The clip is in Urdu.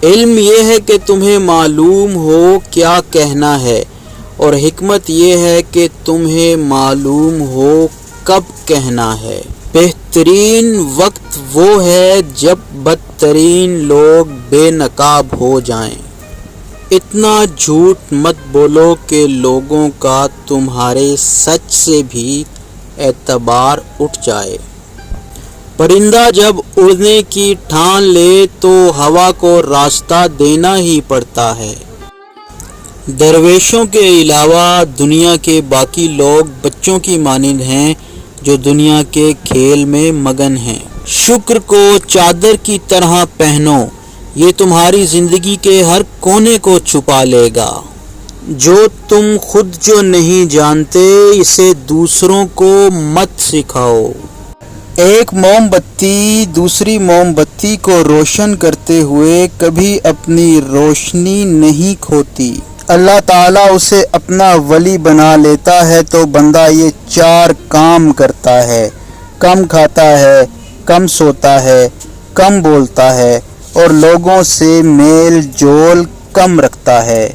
علم یہ ہے کہ تمہیں معلوم ہو کیا کہنا ہے، اور حکمت یہ ہے کہ تمہیں معلوم ہو کب کہنا ہے۔ بہترین وقت وہ ہے جب بدترین لوگ بے نقاب ہو جائیں۔ اتنا جھوٹ مت بولو کہ لوگوں کا تمہارے سچ سے بھی اعتبار اٹھ جائے۔ پرندہ جب اڑنے کی ٹھان لے تو ہوا کو راستہ دینا ہی پڑتا ہے۔ درویشوں کے علاوہ دنیا کے باقی لوگ بچوں کی مانند ہیں جو دنیا کے کھیل میں مگن ہیں۔ شکر کو چادر کی طرح پہنو، یہ تمہاری زندگی کے ہر کونے کو چھپا لے گا۔ جو تم خود جو نہیں جانتے اسے دوسروں کو مت سکھاؤ۔ ایک موم بتی دوسری موم بتی کو روشن کرتے ہوئے کبھی اپنی روشنی نہیں کھوتی۔ اللہ تعالیٰ اسے اپنا ولی بنا لیتا ہے تو بندہ یہ 4 کام کرتا ہے: کم کھاتا ہے، کم سوتا ہے، کم بولتا ہے اور لوگوں سے میل جول کم رکھتا ہے۔